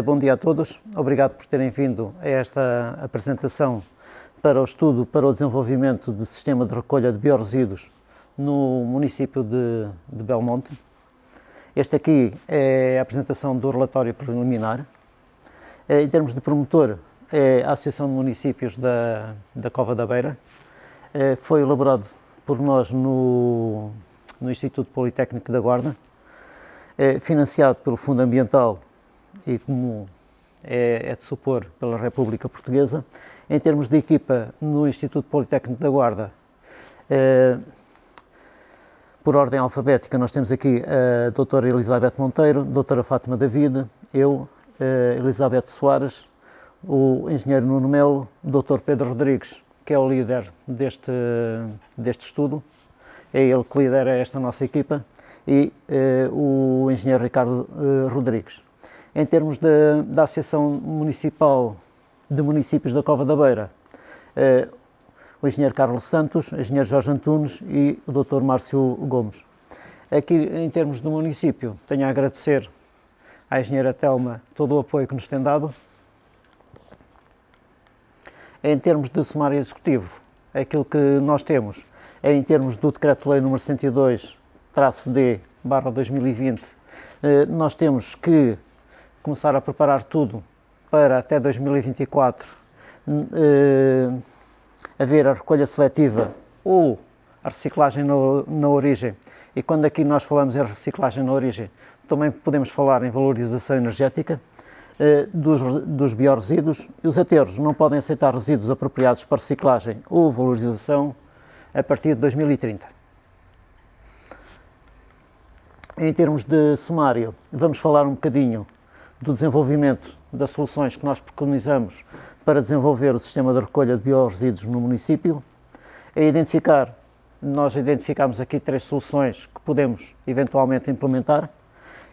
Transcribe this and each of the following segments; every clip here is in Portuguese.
Bom dia a todos, obrigado por terem vindo a esta apresentação para o estudo para o desenvolvimento de sistema de recolha de biorresíduos no município de Belmonte. Este aqui é a apresentação do relatório preliminar. Em termos de promotor, é a Associação de Municípios da Cova da Beira. Foi elaborado por nós no Instituto Politécnico da Guarda, financiado pelo Fundo Ambiental e, como é de supor, pela República Portuguesa. Em termos de equipa, no Instituto Politécnico da Guarda, por ordem alfabética, nós temos aqui a doutora Elizabeth Monteiro, a doutora Fátima David, eu, Elizabeth Soares, o engenheiro Nuno Melo, o doutor Pedro Rodrigues, que é o líder deste estudo, é ele que lidera esta nossa equipa, e o engenheiro Ricardo Rodrigues. Em termos da Associação Municipal de Municípios da Cova da Beira, o engenheiro Carlos Santos, o engenheiro Jorge Antunes e o Dr. Márcio Gomes. Aqui, em termos do município, tenho a agradecer à engenheira Telma todo o apoio que nos tem dado. Em termos de sumário executivo, aquilo que nós temos é, em termos do Decreto-Lei nº 102/D/2020, nós temos que começar a preparar tudo para até 2024 haver a recolha seletiva ou a reciclagem na origem. E quando aqui nós falamos em reciclagem na origem, também podemos falar em valorização energética dos biorresíduos. E os aterros não podem aceitar resíduos apropriados para reciclagem ou valorização a partir de 2030. Em termos de sumário, vamos falar um bocadinho do desenvolvimento das soluções que nós preconizamos para desenvolver o sistema de recolha de biorresíduos no município. Nós identificamos aqui 3 soluções que podemos eventualmente implementar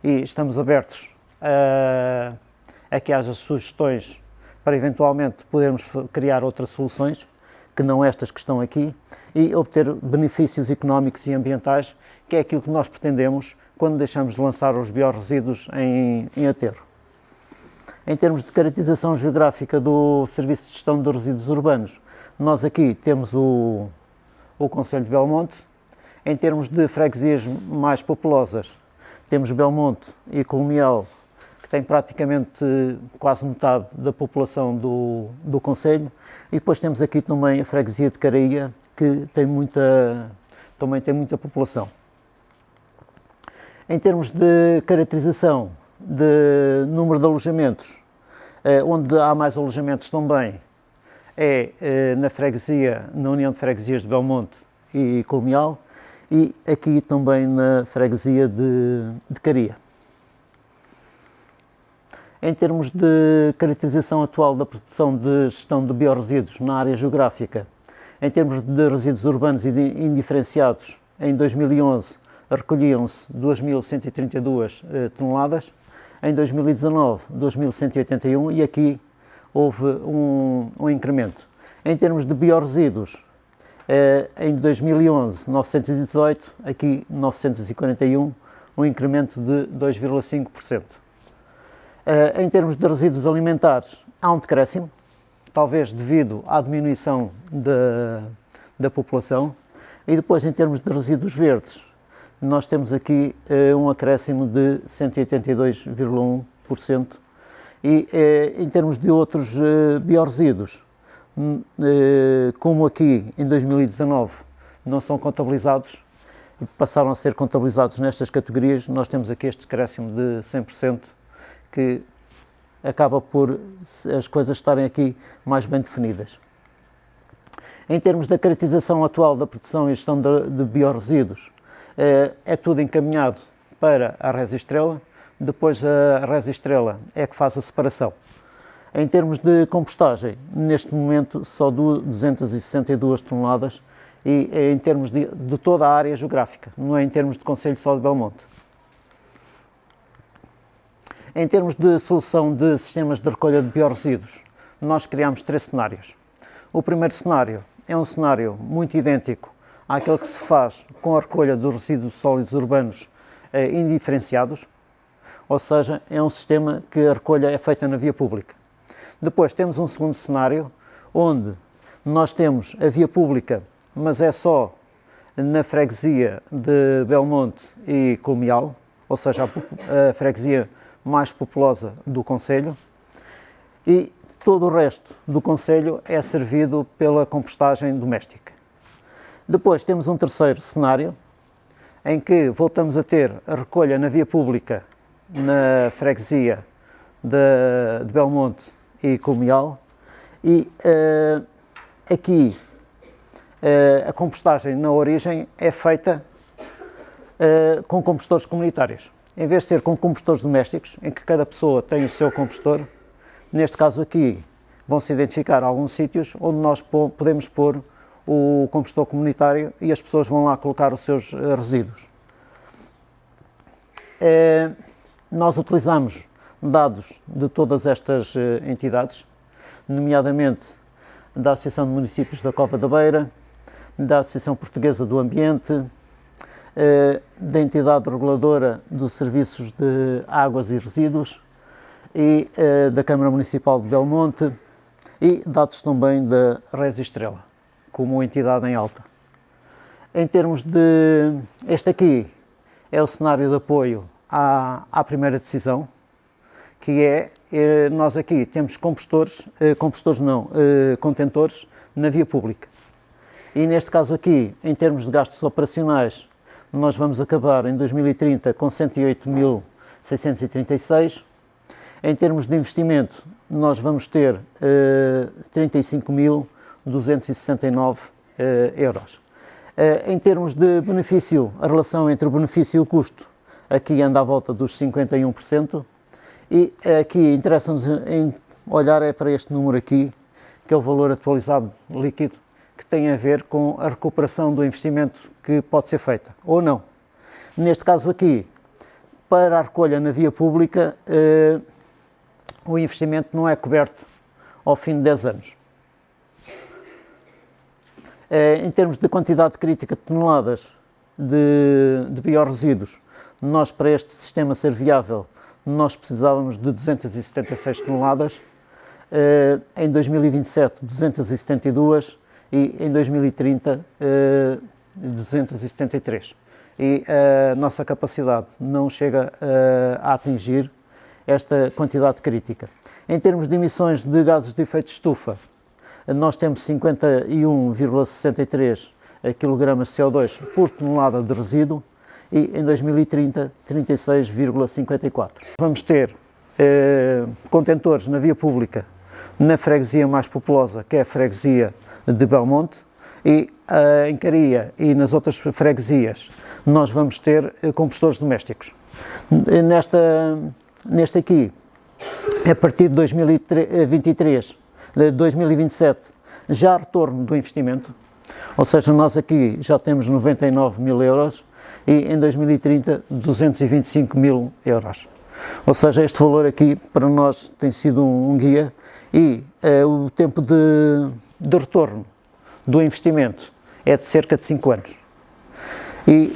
e estamos abertos a que haja sugestões para eventualmente podermos criar outras soluções, que não estas que estão aqui, e obter benefícios económicos e ambientais, que é aquilo que nós pretendemos quando deixamos de lançar os biorresíduos em aterro. Em termos de caracterização geográfica do Serviço de Gestão de Resíduos Urbanos, nós aqui temos o concelho de Belmonte. Em termos de freguesias mais populosas, temos Belmonte e Colmeal, que têm praticamente quase metade da população do concelho, e depois temos aqui também a freguesia de Caraía, que também tem muita população. Em termos de caracterização de número de alojamentos, onde há mais alojamentos também é na União de Freguesias de Belmonte e Colmeal, e aqui também na freguesia de Caria. Em termos de caracterização atual da produção de gestão de biorresíduos na área geográfica, em termos de resíduos urbanos indiferenciados, em 2011 recolhiam-se 2.132 toneladas, em 2019 2.181 e aqui houve um incremento. Em termos de biorresíduos, em 2011 918, aqui 941, um incremento de 2,5%. Em termos de resíduos alimentares, há um decréscimo, talvez devido à diminuição da população, e depois em termos de resíduos verdes, nós temos aqui um acréscimo de 182,1%, e em termos de outros biorresíduos, como aqui em 2019 não são contabilizados, passaram a ser contabilizados nestas categorias, nós temos aqui este decréscimo de 100%, que acaba por as coisas estarem aqui mais bem definidas. Em termos da caracterização atual da produção e gestão de biorresíduos, é tudo encaminhado para a Resistrela, depois a Resistrela é que faz a separação. Em termos de compostagem, neste momento só 262 toneladas, e em termos de toda a área geográfica, não é em termos de concelho só de Belmonte. Em termos de solução de sistemas de recolha de biorresíduos, nós criamos 3 cenários. O primeiro cenário é um cenário muito idêntico àquele que se faz com a recolha dos resíduos sólidos urbanos indiferenciados, ou seja, é um sistema que a recolha é feita na via pública. Depois temos um segundo cenário, onde nós temos a via pública, mas é só na freguesia de Belmonte e Culmial, ou seja, a freguesia mais populosa do concelho, e todo o resto do concelho é servido pela compostagem doméstica. Depois temos um terceiro cenário, em que voltamos a ter a recolha na via pública na freguesia de Belmonte e Culmial, e aqui a compostagem na origem é feita com compostores comunitários. Em vez de ser com compostores domésticos, em que cada pessoa tem o seu compostor, neste caso aqui vão-se identificar alguns sítios onde nós podemos pôr o compostor comunitário e as pessoas vão lá colocar os seus resíduos. Nós utilizamos dados de todas estas entidades, nomeadamente da Associação de Municípios da Cova da Beira, da Associação Portuguesa do Ambiente, da Entidade Reguladora dos Serviços de Águas e Resíduos e da Câmara Municipal de Belmonte, e dados também da Resi Estrela, como entidade em alta. Em termos de... Este aqui é o cenário de apoio à primeira decisão, que é, nós aqui temos contentores na via pública. E neste caso aqui, em termos de gastos operacionais, nós vamos acabar em 2030 com 108.636. Em termos de investimento, nós vamos ter 35.269 euros. Em termos de benefício, a relação entre o benefício e o custo, aqui anda à volta dos 51%, e aqui interessa-nos em olhar para este número aqui, que é o valor atualizado líquido, que tem a ver com a recuperação do investimento que pode ser feita, ou não. Neste caso aqui, para a recolha na via pública, o investimento não é coberto ao fim de 10 anos. Em termos de quantidade crítica de toneladas de biorresíduos, nós, para este sistema ser viável, nós precisávamos de 276 toneladas, em 2027 272 e em 2030 273. E a nossa capacidade não chega a atingir esta quantidade crítica. Em termos de emissões de gases de efeito de estufa, nós temos 51,63 kg de CO2 por tonelada de resíduo e em 2030 36,54. Vamos ter contentores na via pública na freguesia mais populosa, que é a freguesia de Belmonte, e em Caria e nas outras freguesias nós vamos ter compostores domésticos. Neste aqui, a partir de 2027, já há retorno do investimento, ou seja, nós aqui já temos 99.000 euros e em 2030 225.000 euros. Ou seja, este valor aqui para nós tem sido um guia, e o tempo de retorno do investimento é de cerca de 5 anos. E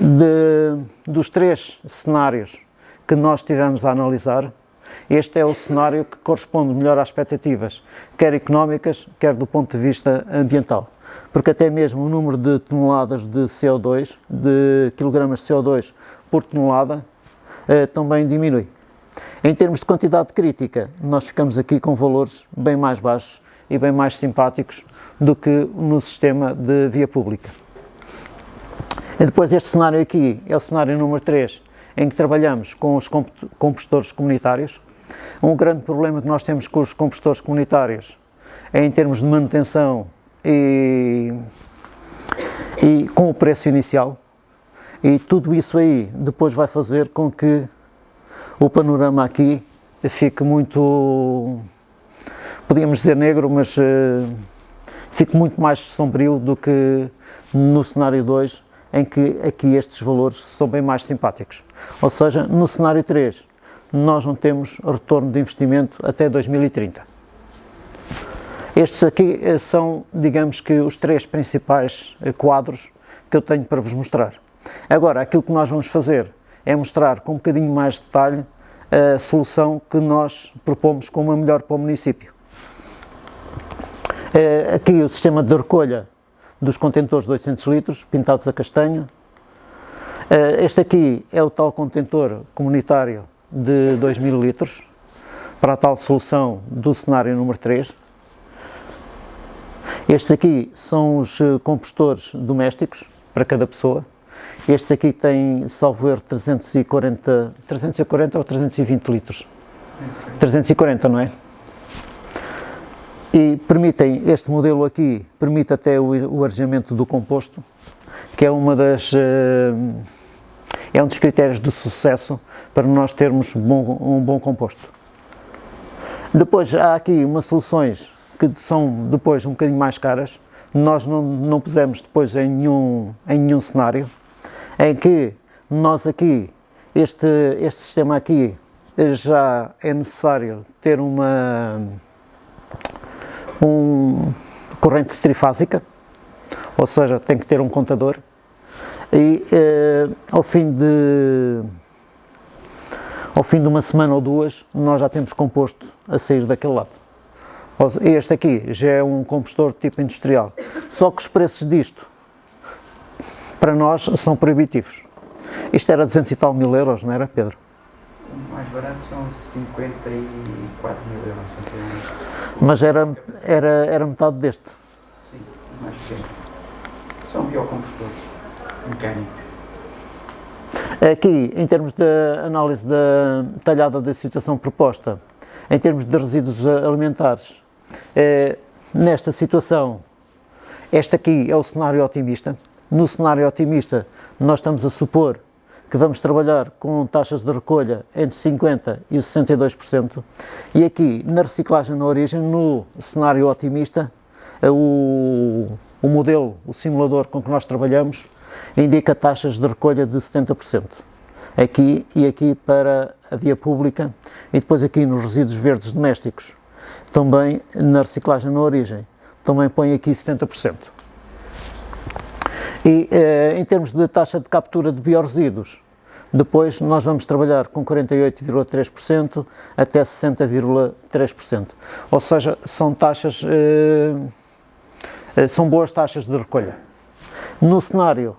dos 3 cenários que nós tivemos a analisar, este é o cenário que corresponde melhor às expectativas, quer económicas, quer do ponto de vista ambiental. Porque até mesmo o número de toneladas de CO2, de quilogramas de CO2 por tonelada, também diminui. Em termos de quantidade crítica, nós ficamos aqui com valores bem mais baixos e bem mais simpáticos do que no sistema de via pública. E depois este cenário aqui é o cenário número 3, em que trabalhamos com os compostores comunitários. Um grande problema que nós temos com os compostores comunitários é em termos de manutenção e com o preço inicial, e tudo isso aí depois vai fazer com que o panorama aqui fique muito, podíamos dizer negro, mas fique muito mais sombrio do que no cenário 2, em que aqui estes valores são bem mais simpáticos. Ou seja, no cenário 3, nós não temos retorno de investimento até 2030. Estes aqui são, digamos que, os 3 principais quadros que eu tenho para vos mostrar. Agora, aquilo que nós vamos fazer é mostrar com um bocadinho mais de detalhe a solução que nós propomos como a melhor para o município. Aqui o sistema de recolha dos contentores de 800 litros, pintados a castanho. Este aqui é o tal contentor comunitário de 2000 litros, para a tal solução do cenário número 3. Estes aqui são os compostores domésticos, para cada pessoa. Estes aqui têm, salvo erro, 340 ou 320 litros. 340, não é? E permitem, este modelo aqui, permite até o arejamento do composto, que é é um dos critérios de sucesso para nós termos um bom composto. Depois há aqui umas soluções que são depois um bocadinho mais caras, nós não pusemos depois em nenhum cenário, em que nós aqui, este sistema aqui, já é necessário ter uma corrente trifásica, ou seja, tem que ter um contador, e ao fim de uma semana ou duas, nós já temos composto a sair daquele lado. Este aqui já é um compostor tipo industrial, só que os preços disto, para nós, são proibitivos. Isto era 200 e tal mil euros, não era, Pedro? O mais barato são 54 mil euros. Mas era metade deste. Sim, mais pequeno. São biocompostores mecânicos. Aqui, em termos de análise detalhada da situação proposta, em termos de resíduos alimentares, nesta situação, este aqui é o cenário otimista. No cenário otimista, nós estamos a supor que vamos trabalhar com taxas de recolha entre 50% e 62%. E aqui, na reciclagem na origem, no cenário otimista, o modelo, o simulador com que nós trabalhamos, indica taxas de recolha de 70%. Aqui e aqui para a via pública, e depois aqui nos resíduos verdes domésticos, também na reciclagem na origem, também põe aqui 70%. E em termos de taxa de captura de biorresíduos, depois nós vamos trabalhar com 48,3% até 60,3%. Ou seja, são boas taxas de recolha. No cenário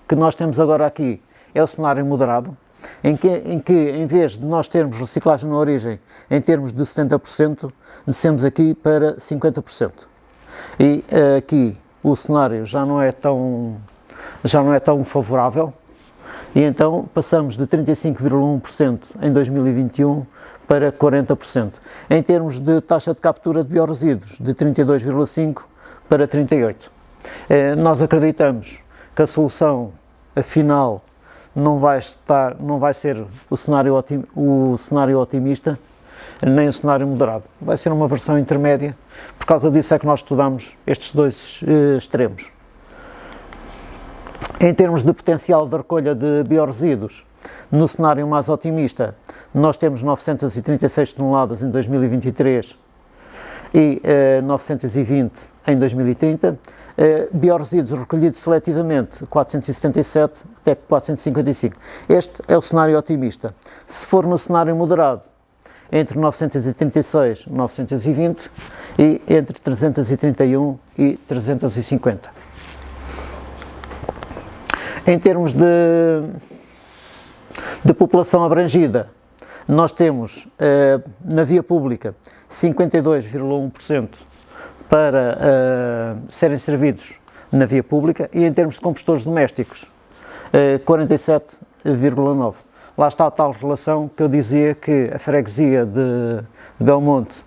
que nós temos agora aqui, é o cenário moderado, em que em vez de nós termos reciclagem na origem em termos de 70%, descemos aqui para 50%. E aqui o cenário já não é tão favorável, e então passamos de 35,1% em 2021 para 40%. Em termos de taxa de captura de biorresíduos, de 32,5% para 38%. Nós acreditamos que a solução, afinal, não vai ser o cenário otimista, nem o cenário moderado. Vai ser uma versão intermédia. Por causa disso é que nós estudamos estes dois extremos. Em termos de potencial de recolha de biorresíduos, no cenário mais otimista, nós temos 936 toneladas em 2023 e 920 em 2030, biorresíduos recolhidos seletivamente 477 até 455. Este é o cenário otimista. Se for no cenário moderado, entre 936 e 920 e entre 331 e 350. Em termos de população abrangida, nós temos na via pública 52,1% para serem servidos na via pública, e em termos de compostores domésticos 47,9%. Lá está a tal relação que eu dizia que a freguesia de Belmonte,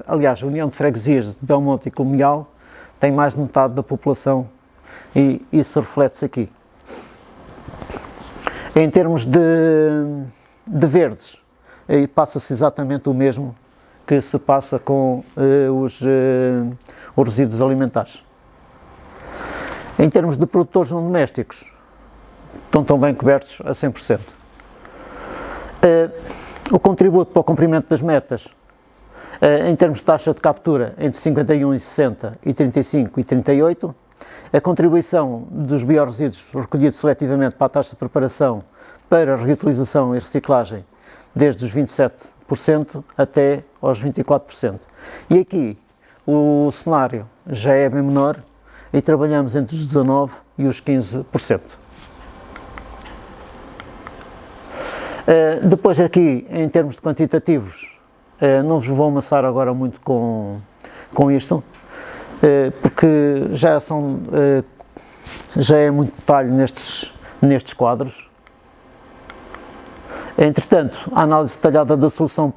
aliás, a União de Freguesias de Belmonte e Colmeal tem mais de metade da população, e isso reflete-se aqui. Em termos de verdes, passa-se exatamente o mesmo que se passa com os resíduos alimentares. Em termos de produtores não domésticos, estão também cobertos a 100%. O contributo para o cumprimento das metas, em termos de taxa de captura, entre 51 e 60 e 35 e 38, A contribuição dos biorresíduos recolhidos seletivamente para a taxa de preparação para reutilização e reciclagem desde os 27% até aos 24%. E aqui o cenário já é bem menor e trabalhamos entre os 19% e os 15%. Depois aqui, em termos de quantitativos, não vos vou amassar agora muito com isto, porque já é muito detalhe nestes quadros. Entretanto, a análise detalhada da solução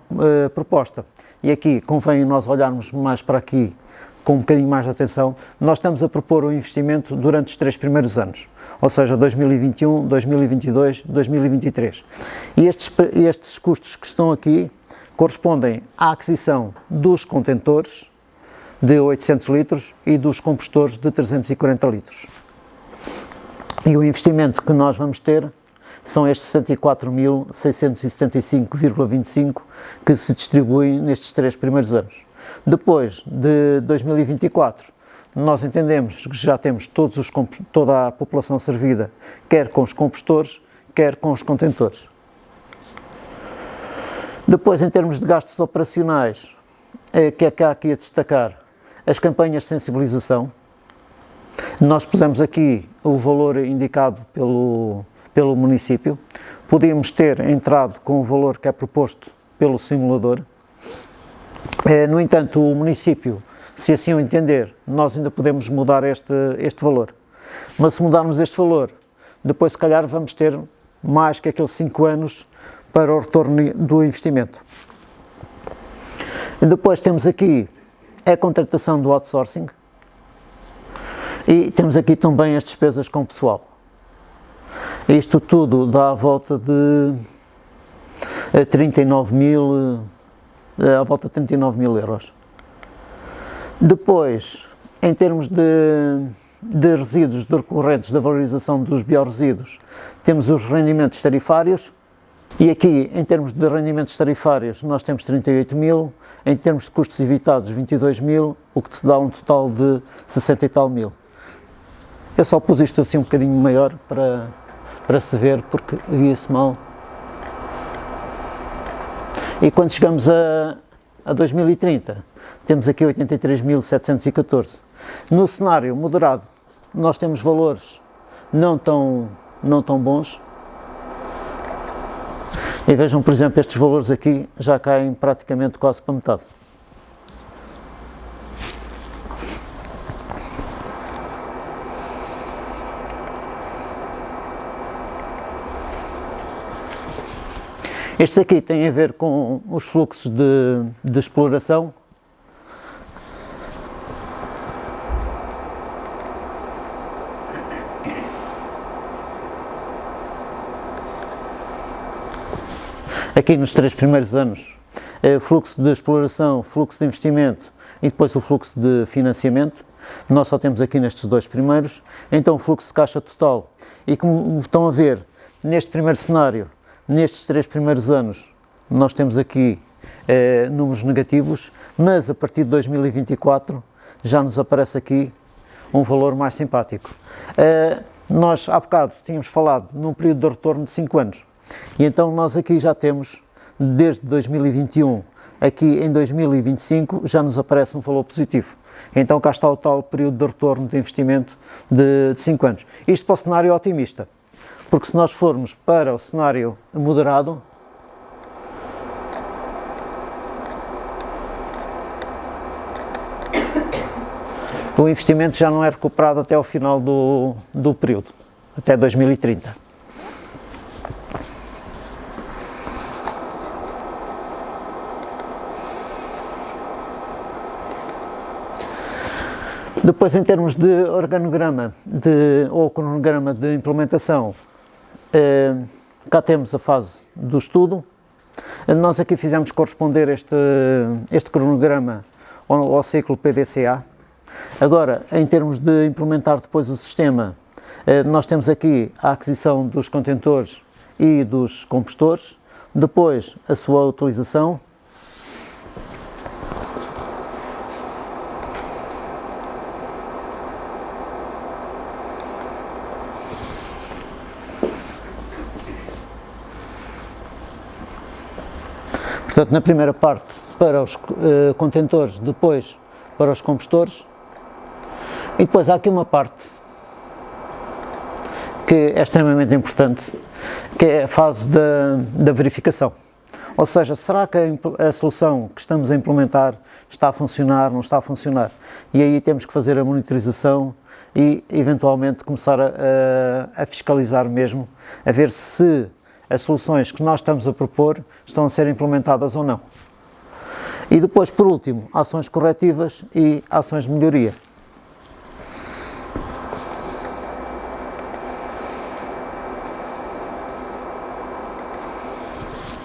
proposta, e aqui convém nós olharmos mais para aqui com um bocadinho mais de atenção, nós estamos a propor um investimento durante os 3 primeiros anos, ou seja, 2021, 2022, 2023. E estes custos que estão aqui correspondem à aquisição dos contentores de 800 litros e dos compostores de 340 litros. E o investimento que nós vamos ter são estes 64.675,25 que se distribuem nestes 3 primeiros anos. Depois de 2024, nós entendemos que já temos toda a população servida, quer com os compostores, quer com os contentores. Depois, em termos de gastos operacionais, que é que há aqui a destacar? As campanhas de sensibilização. Nós pusemos aqui o valor indicado pelo município. Podíamos ter entrado com o valor que é proposto pelo simulador. No entanto, o município, se assim o entender, nós ainda podemos mudar este valor. Mas se mudarmos este valor, depois se calhar vamos ter mais que aqueles 5 anos para o retorno do investimento. E depois temos aqui a contratação do outsourcing e temos aqui também as despesas com pessoal. Isto tudo dá à volta de 39 mil euros. Depois, em termos de resíduos decorrentes da valorização dos biorresíduos, temos os rendimentos tarifários, e aqui, em termos de rendimentos tarifários, nós temos 38 mil, em termos de custos evitados, 22 mil, o que te dá um total de 60 e tal mil. Eu só pus isto assim um bocadinho maior para se ver, porque via-se mal. E quando chegamos a 2030, temos aqui 83.714. No cenário moderado, nós temos valores não tão bons. E vejam, por exemplo, estes valores aqui já caem praticamente quase para metade. Estes aqui têm a ver com os fluxos de exploração. Aqui nos 3 primeiros anos, fluxo de exploração, fluxo de investimento e depois o fluxo de financiamento. Nós só temos aqui nestes 2 primeiros. Então o fluxo de caixa total. E como estão a ver, neste primeiro cenário, nestes 3 primeiros anos, nós temos aqui números negativos, mas a partir de 2024 já nos aparece aqui um valor mais simpático. Nós há bocado tínhamos falado num período de retorno de 5 anos, e então nós aqui já temos, desde 2021, aqui em 2025 já nos aparece um valor positivo. Então cá está o tal período de retorno de investimento de 5 anos. Isto para o cenário otimista. Porque se nós formos para o cenário moderado, o investimento já não é recuperado até ao final do período, até 2030. Depois, em termos de organograma ou cronograma de implementação, cá temos a fase do estudo. Nós aqui fizemos corresponder este cronograma ao ciclo PDCA. Agora, em termos de implementar depois o sistema, nós temos aqui a aquisição dos contentores e dos compostores, depois a sua utilização, Portanto, na primeira parte para os contentores, depois para os compostores, e depois há aqui uma parte que é extremamente importante, que é a fase da verificação. Ou seja, será que a solução que estamos a implementar está a funcionar, não está a funcionar? E aí temos que fazer a monitorização e, eventualmente, começar a fiscalizar mesmo, a ver se as soluções que nós estamos a propor estão a ser implementadas ou não. E depois, por último, ações corretivas e ações de melhoria.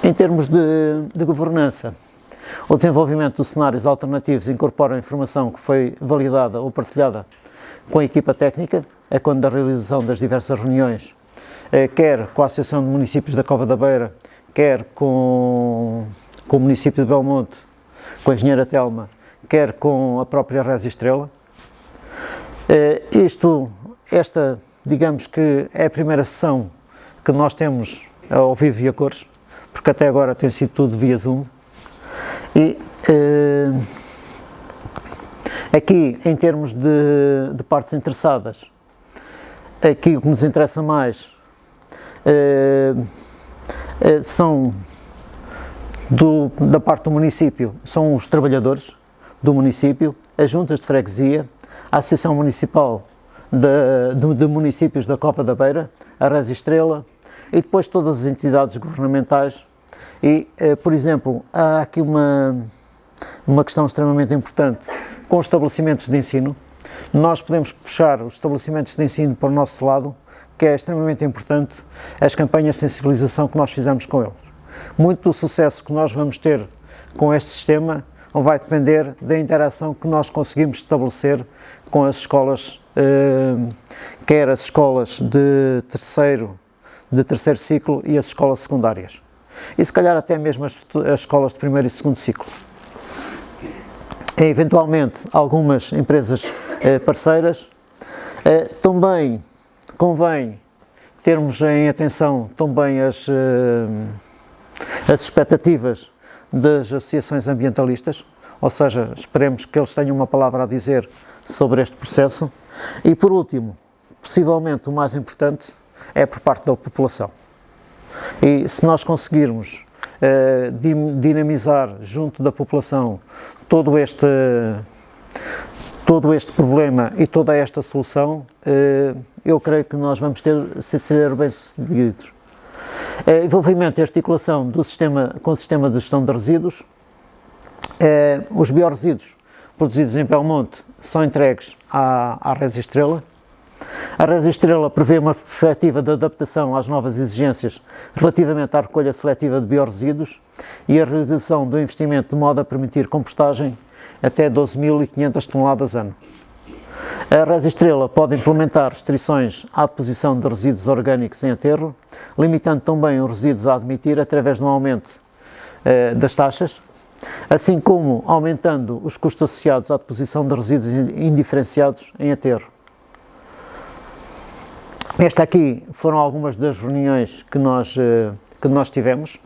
Em termos de governança, o desenvolvimento de cenários alternativos incorpora a informação que foi validada ou partilhada com a equipa técnica, a quando da realização das diversas reuniões, quer com a Associação de Municípios da Cova da Beira, quer com o município de Belmonte, com a engenheira Telma, quer com a própria Resi Estrela. Esta, digamos que é a primeira sessão que nós temos ao vivo e a cores, porque até agora tem sido tudo via Zoom. E aqui, em termos de partes interessadas, aqui o que nos interessa mais são, da parte do município, são os trabalhadores do município, as juntas de freguesia, a Associação Municipal de Municípios da Cova da Beira, a Resi Estrela, e depois todas as entidades governamentais. E, por exemplo, há aqui uma questão extremamente importante com os estabelecimentos de ensino. Nós podemos puxar os estabelecimentos de ensino para o nosso lado, que é extremamente importante, as campanhas de sensibilização que nós fizemos com eles. Muito do sucesso que nós vamos ter com este sistema vai depender da interação que nós conseguimos estabelecer com as escolas, quer as escolas de terceiro ciclo e as escolas secundárias. E se calhar até mesmo as escolas de primeiro e segundo ciclo. Eventualmente algumas empresas parceiras. Também convém termos em atenção também as expectativas das associações ambientalistas, ou seja, esperemos que eles tenham uma palavra a dizer sobre este processo. E por último, possivelmente o mais importante, é por parte da população. E se nós conseguirmos dinamizar junto da população todo este problema e toda esta solução, eu creio que nós vamos ser bem-sucedidos. Envolvimento e articulação com o sistema de gestão de resíduos. Os biorresíduos produzidos em Belmonte são entregues à Resi Estrela. A Resi Estrela prevê uma perspectiva de adaptação às novas exigências relativamente à recolha seletiva de biorresíduos e a realização do investimento de modo a permitir compostagem até 12.500 toneladas ano. A Resi Estrela pode implementar restrições à deposição de resíduos orgânicos em aterro, limitando também os resíduos a admitir através de um aumento das taxas, assim como aumentando os custos associados à deposição de resíduos indiferenciados em aterro. Esta aqui foram algumas das reuniões que nós tivemos.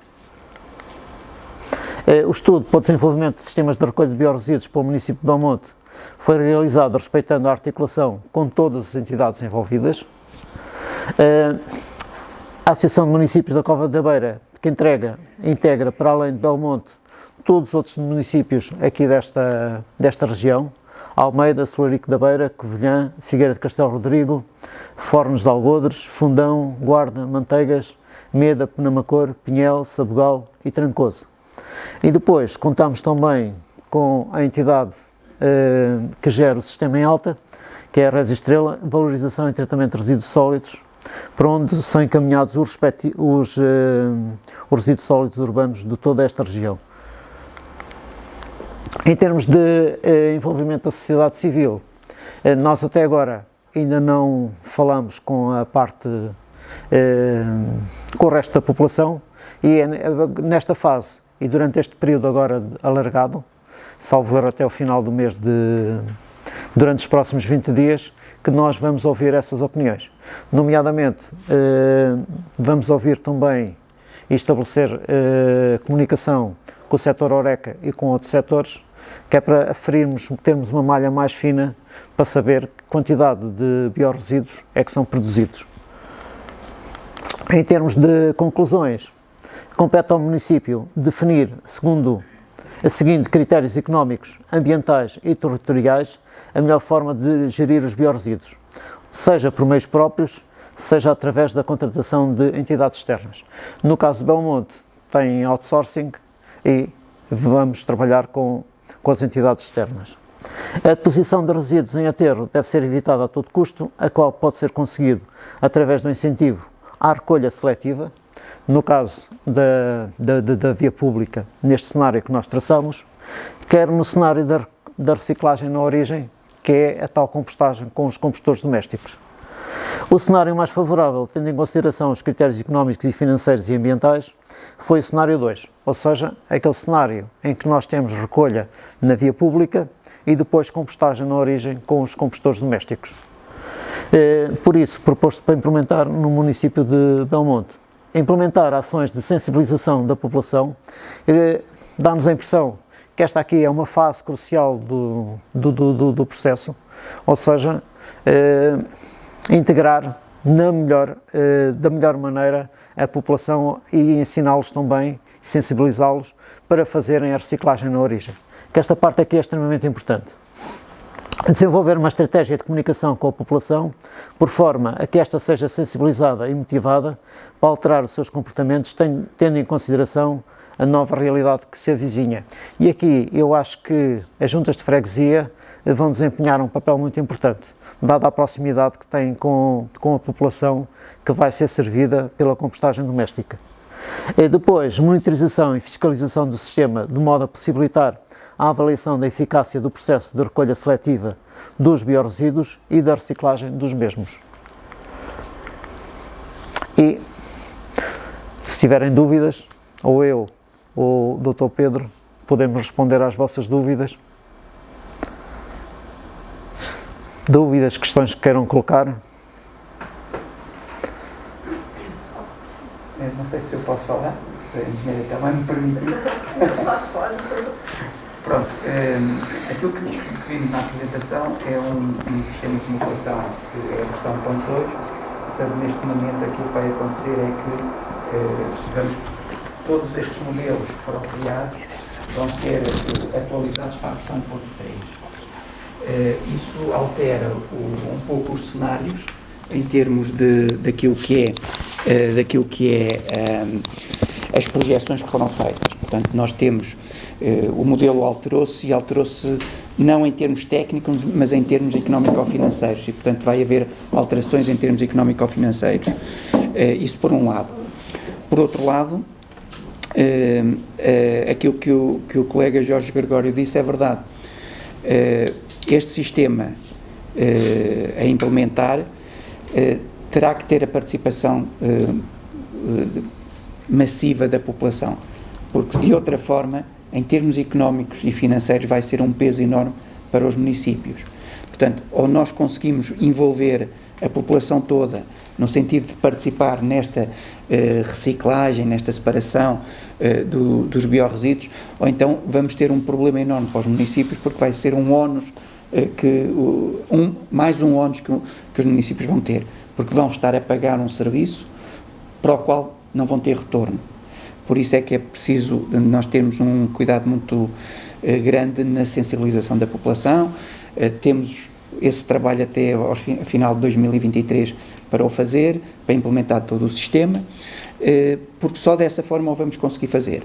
O estudo para o desenvolvimento de sistemas de recolha de biorresíduos para o município de Belmonte foi realizado respeitando a articulação com todas as entidades envolvidas. A Associação de Municípios da Cova da Beira, que integra, para além de Belmonte, todos os outros municípios aqui desta região: Almeida, Solarico da Beira, Covilhã, Figueira de Castelo Rodrigo, Fornos de Algodres, Fundão, Guarda, Manteigas, Meda, Penamacor, Pinhel, Sabugal e Trancoso. E depois contamos também com a entidade que gera o sistema em alta, que é a Resi Estrela, valorização e tratamento de resíduos sólidos, para onde são encaminhados os resíduos sólidos urbanos de toda esta região. Em termos de envolvimento da sociedade civil, nós até agora ainda não falamos com a parte, com o resto da população, e é nesta fase e durante este período agora alargado, salvo erro até o final do mês, durante os próximos 20 dias, que nós vamos ouvir essas opiniões. Nomeadamente, vamos ouvir também e estabelecer comunicação com o setor Horeca e com outros setores, que é para aferirmos, termos uma malha mais fina para saber que quantidade de biorresíduos é que são produzidos. Em termos de conclusões, compete ao município definir, seguindo critérios económicos, ambientais e territoriais, a melhor forma de gerir os biorresíduos, seja por meios próprios, seja através da contratação de entidades externas. No caso de Belmonte, tem outsourcing e vamos trabalhar com as entidades externas. A deposição de resíduos em aterro deve ser evitada a todo custo, a qual pode ser conseguido através do incentivo à recolha seletiva, no caso da via pública, neste cenário que nós traçamos, quer no cenário da reciclagem na origem, que é a tal compostagem com os compostores domésticos. O cenário mais favorável, tendo em consideração os critérios económicos e financeiros e ambientais, foi o cenário 2, ou seja, aquele cenário em que nós temos recolha na via pública e depois compostagem na origem com os compostores domésticos. Por isso, proposto para implementar no município de Belmonte, implementar ações de sensibilização da população, dá-nos a impressão que esta aqui é uma fase crucial do processo, ou seja, integrar da melhor maneira a população e ensiná-los também, sensibilizá-los para fazerem a reciclagem na origem. Que esta parte aqui é extremamente importante. Desenvolver uma estratégia de comunicação com a população, por forma a que esta seja sensibilizada e motivada para alterar os seus comportamentos, tendo em consideração a nova realidade que se avizinha. E aqui eu acho que as juntas de freguesia vão desempenhar um papel muito importante, dada a proximidade que têm com a população que vai ser servida pela compostagem doméstica. Depois, monitorização e fiscalização do sistema, de modo a possibilitar a avaliação da eficácia do processo de recolha seletiva dos biorresíduos e da reciclagem dos mesmos. E, se tiverem dúvidas, ou eu ou o Dr. Pedro, podemos responder às vossas dúvidas. Dúvidas, questões que queiram colocar? Não sei se eu posso falar, se a engenheira também me permitir. Pronto, aquilo que vimos na apresentação é um sistema de modulação que é a versão 1.2, portanto neste momento aquilo que vai acontecer é que todos estes modelos que foram criados vão ser atualizados para a versão 1.3. Isso altera um pouco os cenários em termos daquilo que é as projeções que foram feitas. Portanto, nós temos o modelo alterou-se não em termos técnicos, mas em termos económico-financeiros e, portanto, vai haver alterações em termos económico-financeiros. Isso por um lado. Por outro lado, aquilo que o colega Jorge Gregório disse é verdade. Este sistema a implementar terá que ter a participação massiva da população, porque de outra forma, em termos económicos e financeiros, vai ser um peso enorme para os municípios. Portanto, ou nós conseguimos envolver a população toda no sentido de participar nesta reciclagem, nesta separação dos biorresíduos, ou então vamos ter um problema enorme para os municípios, porque vai ser um ónus, mais um ónus que os municípios vão ter, porque vão estar a pagar um serviço para o qual não vão ter retorno. Por isso é que é preciso nós termos um cuidado muito grande na sensibilização da população. Temos esse trabalho até ao final de 2023 para o fazer, para implementar todo o sistema, porque só dessa forma o vamos conseguir fazer.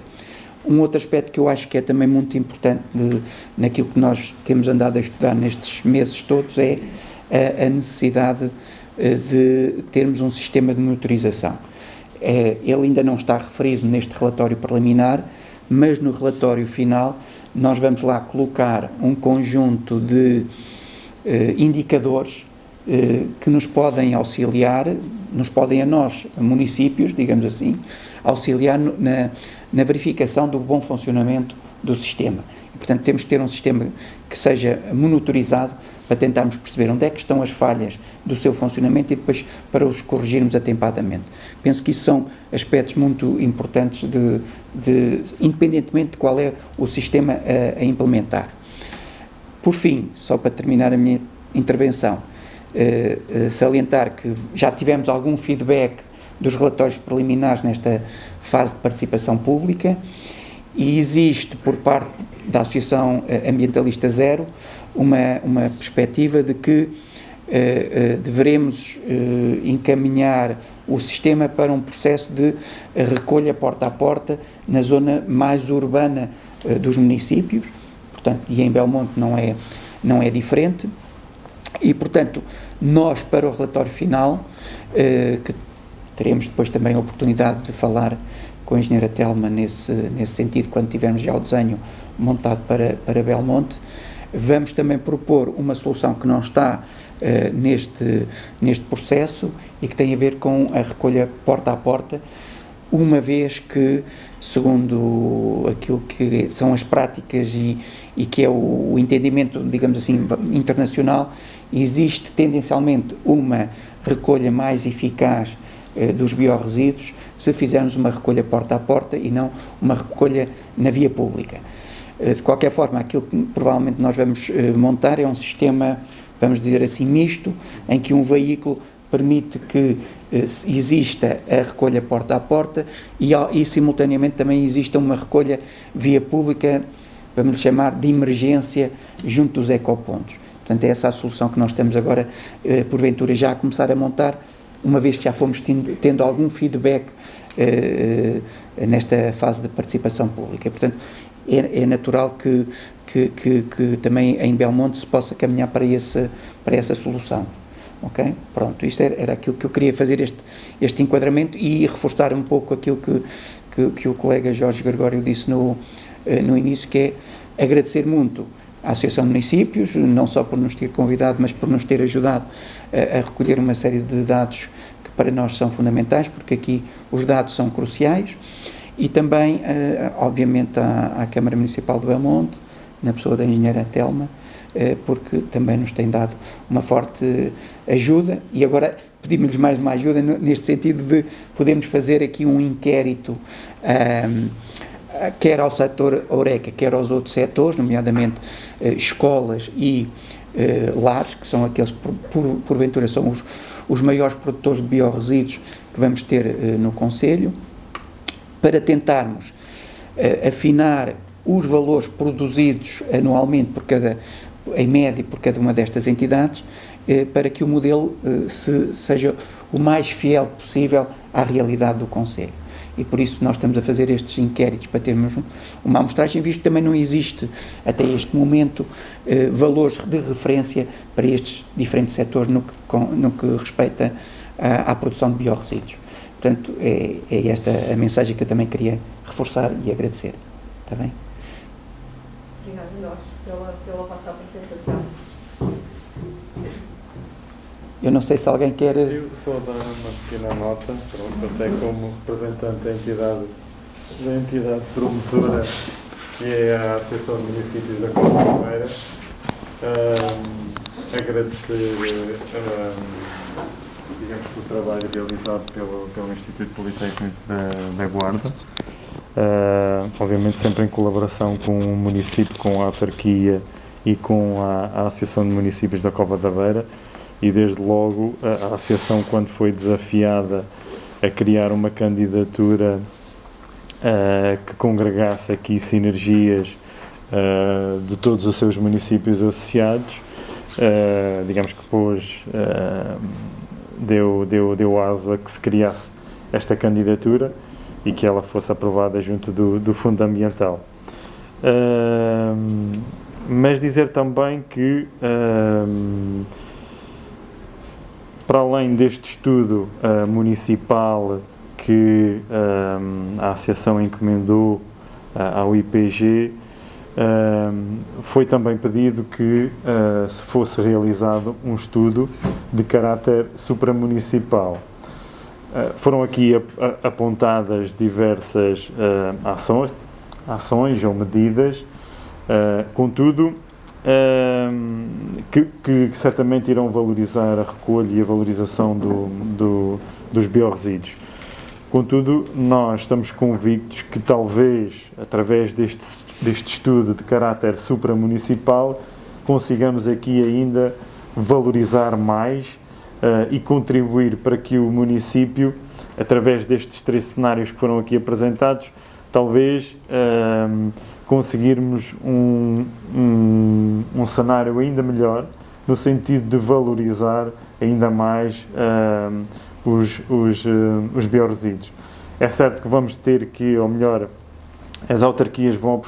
Um outro aspecto que eu acho que é também muito importante naquilo que nós temos andado a estudar nestes meses todos é a necessidade de termos um sistema de monitorização. Ele ainda não está referido neste relatório preliminar, mas no relatório final nós vamos lá colocar um conjunto de indicadores que nos podem auxiliar, nos podem a nós, municípios, digamos assim, auxiliar na verificação do bom funcionamento do sistema. E, portanto, temos que ter um sistema que seja monitorizado para tentarmos perceber onde é que estão as falhas do seu funcionamento e depois para os corrigirmos atempadamente. Penso que isso são aspectos muito importantes, independentemente de qual é o sistema a implementar. Por fim, só para terminar a minha intervenção, salientar que já tivemos algum feedback dos relatórios preliminares nesta fase de participação pública e existe, por parte da Associação Ambientalista Zero, uma perspectiva de que deveremos encaminhar o sistema para um processo de recolha porta a porta na zona mais urbana dos municípios, portanto, e em Belmonte não é diferente, e, portanto, nós, para o relatório final, que teremos depois também a oportunidade de falar com a engenheira Telma nesse sentido, quando tivermos já o desenho montado para Belmonte, vamos também propor uma solução que não está neste processo e que tem a ver com a recolha porta a porta, uma vez que, segundo aquilo que são as práticas e que é o entendimento, digamos assim, internacional, existe tendencialmente uma recolha mais eficaz dos biorresíduos se fizermos uma recolha porta a porta e não uma recolha na via pública. De qualquer forma, aquilo que provavelmente nós vamos montar é um sistema, vamos dizer assim, misto, em que um veículo permite que exista a recolha porta a porta e simultaneamente também exista uma recolha via pública, vamos lhe chamar de emergência, junto dos ecopontos. Portanto, é essa a solução que nós estamos agora, porventura, já a começar a montar, uma vez que já fomos tendo algum feedback nesta fase de participação pública. Portanto, é natural que também em Belmonte se possa caminhar para essa solução. Ok? Pronto, isto era aquilo que eu queria fazer, este enquadramento, e reforçar um pouco aquilo que o colega Jorge Gregório disse no início, que é agradecer muito à Associação de Municípios, não só por nos ter convidado, mas por nos ter ajudado a recolher uma série de dados que para nós são fundamentais, porque aqui os dados são cruciais, e também, obviamente, à Câmara Municipal de Belmonte, na pessoa da engenheira Telma, porque também nos tem dado uma forte ajuda, e agora pedimos-lhes mais uma ajuda neste sentido de podermos fazer aqui um inquérito, quer ao setor Oreca, quer aos outros setores, nomeadamente escolas e lares, que são aqueles que porventura são os maiores produtores de biorresíduos que vamos ter no Concelho, para tentarmos afinar os valores produzidos anualmente em média por cada uma destas entidades, para que o modelo seja o mais fiel possível à realidade do Concelho. E por isso nós estamos a fazer estes inquéritos para termos uma amostragem, visto que também não existe, até este momento, valores de referência para estes diferentes setores no que respeita à produção de biorresíduos. Portanto, é esta a mensagem que eu também queria reforçar e agradecer. Está bem? Obrigada a nós pela vossa apresentação. Eu não sei se alguém quer... Eu só dar uma pequena nota, pronto, até como representante da entidade promotora, que é a Associação de Municípios da Cova da Beira, agradecer, digamos, o trabalho realizado pelo Instituto Politécnico da Guarda, obviamente sempre em colaboração com o município, com a autarquia e com a Associação de Municípios da Cova da Beira, e desde logo a Associação, quando foi desafiada a criar uma candidatura que congregasse aqui sinergias de todos os seus municípios associados, digamos que depois deu aso a que se criasse esta candidatura e que ela fosse aprovada junto do Fundo Ambiental. Mas dizer também que, para além deste estudo municipal que a Associação encomendou ao IPG, foi também pedido que se fosse realizado um estudo de caráter supramunicipal. Foram aqui apontadas diversas ações, ações ou medidas, contudo, que certamente irão valorizar a recolha e a valorização dos biorresíduos. Contudo, nós estamos convictos que talvez, através deste estudo de caráter supramunicipal, consigamos aqui ainda valorizar mais e contribuir para que o município, através destes 3 cenários que foram aqui apresentados, talvez conseguirmos um cenário ainda melhor, no sentido de valorizar ainda mais os biorresíduos. É certo que vamos ter que, ou melhor, as autarquias vão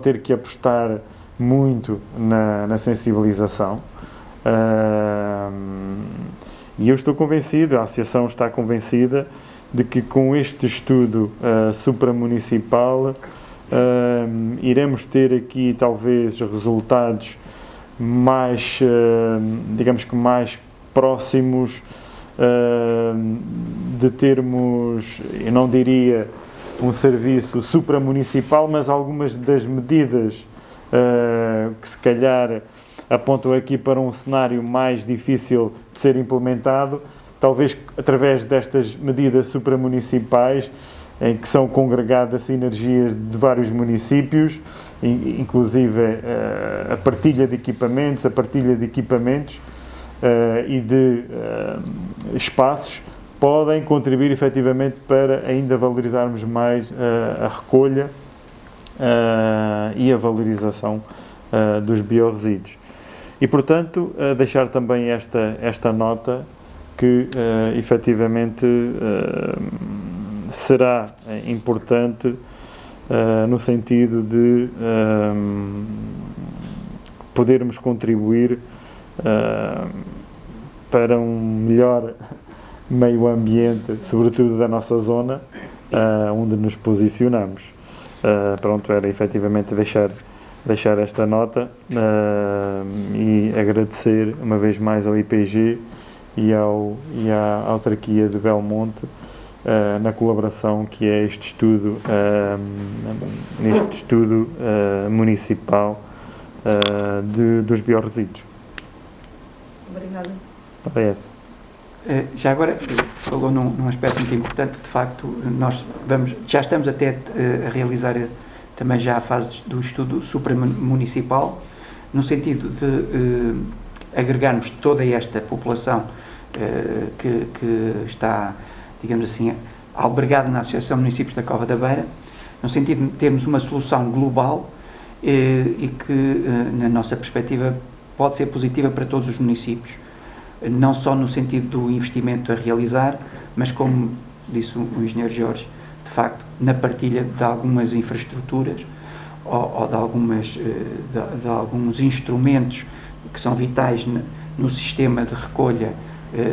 ter que apostar muito na sensibilização, e eu estou convencido, a Associação está convencida de que com este estudo supramunicipal iremos ter aqui talvez resultados mais, digamos que mais próximos de termos, eu não diria um serviço supramunicipal, mas algumas das medidas que se calhar apontam aqui para um cenário mais difícil de ser implementado, talvez através destas medidas supramunicipais, em que são congregadas sinergias de vários municípios, inclusive a partilha de equipamentos, e de espaços, podem contribuir efetivamente para ainda valorizarmos mais a recolha e a valorização dos biorresíduos. E, portanto, deixar também esta nota que efetivamente será importante no sentido de podermos contribuir para um melhor meio ambiente, sobretudo da nossa zona, onde nos posicionamos. Pronto, era efetivamente deixar esta nota e agradecer uma vez mais ao IPG e à autarquia de Belmonte na colaboração que é este estudo, neste estudo municipal dos biorresíduos. Obrigada. Parece. Já agora, falou num aspecto muito importante, de facto, nós já estamos até a realizar também já a fase do estudo supramunicipal, no sentido de agregarmos toda esta população que está, digamos assim, albergada na Associação de Municípios da Cova da Beira, no sentido de termos uma solução global e que, na nossa perspectiva, pode ser positiva para todos os municípios, não só no sentido do investimento a realizar, mas como disse o engenheiro Jorge, de facto, na partilha de algumas infraestruturas ou de alguns instrumentos que são vitais no sistema de recolha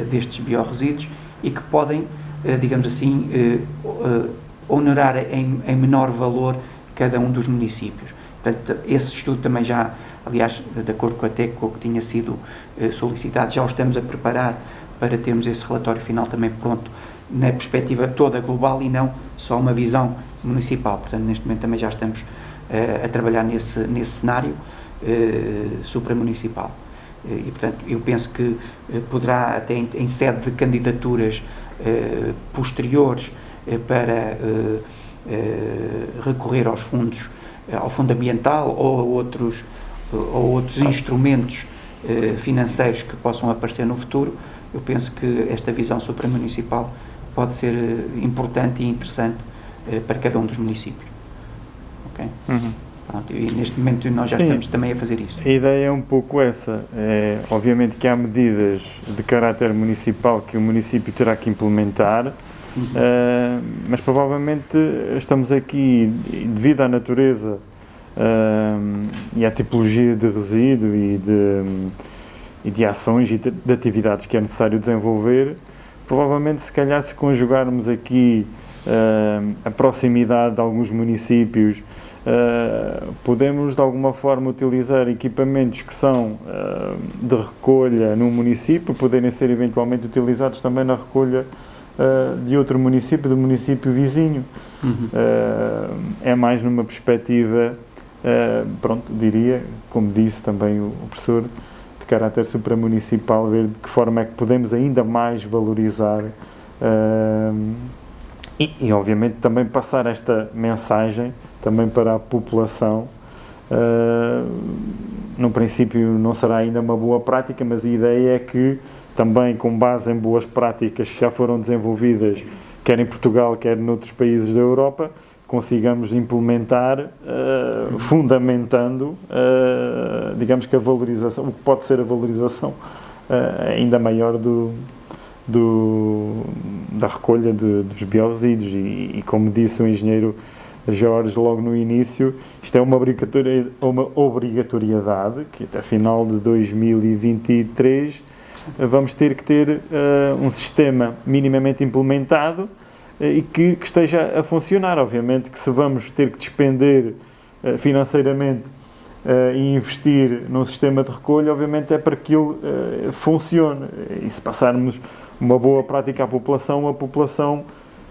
destes biorresíduos e que podem, digamos assim, onerar em menor valor cada um dos municípios. Portanto, esse estudo também já, aliás, de acordo com o que tinha sido solicitado, já o estamos a preparar para termos esse relatório final também pronto, na perspectiva toda global e não só uma visão municipal. Portanto, neste momento também já estamos a trabalhar nesse cenário supramunicipal. E, portanto, eu penso que poderá, até em sede de candidaturas posteriores para recorrer aos fundos, ao Fundo Ambiental ou a outros instrumentos financeiros que possam aparecer no futuro, eu penso que esta visão supramunicipal pode ser importante e interessante para cada um dos municípios. Ok? Uhum. Pronto, e neste momento nós já estamos também a fazer isso. A ideia é um pouco essa. Obviamente que há medidas de caráter municipal que o município terá que implementar, mas provavelmente estamos aqui, devido à natureza e à tipologia de resíduo e de ações e de atividades que é necessário desenvolver, provavelmente se calhar se conjugarmos aqui a proximidade de alguns municípios, podemos de alguma forma utilizar equipamentos que são de recolha no município, poderem ser eventualmente utilizados também na recolha de outro município, do município vizinho. É mais numa perspectiva, pronto, diria, como disse também o professor, de caráter supramunicipal, ver de que forma é que podemos ainda mais valorizar e obviamente também passar esta mensagem também para a população. No princípio não será ainda uma boa prática, mas a ideia é que também com base em boas práticas que já foram desenvolvidas, quer em Portugal, quer noutros países da Europa, consigamos implementar, fundamentando, digamos que a valorização, o que pode ser a valorização ainda maior da recolha dos biorresíduos e como disse o engenheiro Jorge logo no início, isto é uma obrigatoriedade que até final de 2023 vamos ter que ter um sistema minimamente implementado e que esteja a funcionar. Obviamente que se vamos ter que despender financeiramente e investir num sistema de recolha, obviamente é para que ele funcione. E se passarmos uma boa prática à população,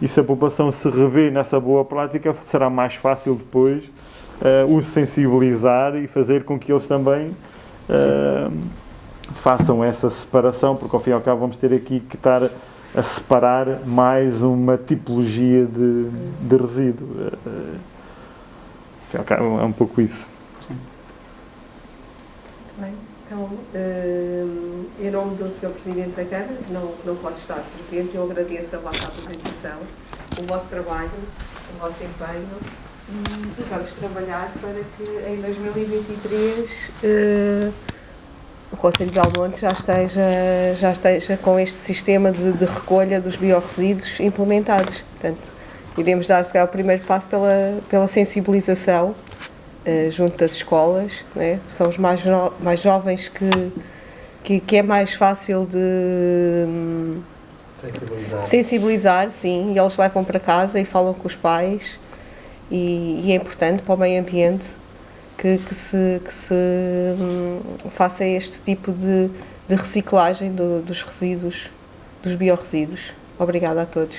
e se a população se revê nessa boa prática, será mais fácil depois os sensibilizar e fazer com que eles também façam essa separação, porque ao fim e ao cabo vamos ter aqui que estar a separar mais uma tipologia de resíduo. Ao fim e ao cabo é um pouco isso. Bem, então, em nome do Sr. Presidente da Câmara, que não pode estar presente, eu agradeço a vossa apresentação, o vosso trabalho, o vosso empenho e vamos trabalhar para que em 2023 o Concelho de Belmonte já esteja com este sistema de recolha dos biorresíduos implementados. Portanto, iremos dar, se calhar, o primeiro passo pela sensibilização junto das escolas, né? São os mais jovens que é mais fácil de sensibilizar, sim, e eles levam para casa e falam com os pais e é importante para o meio ambiente que se faça este tipo de reciclagem dos resíduos, dos biorresíduos. Obrigada a todos.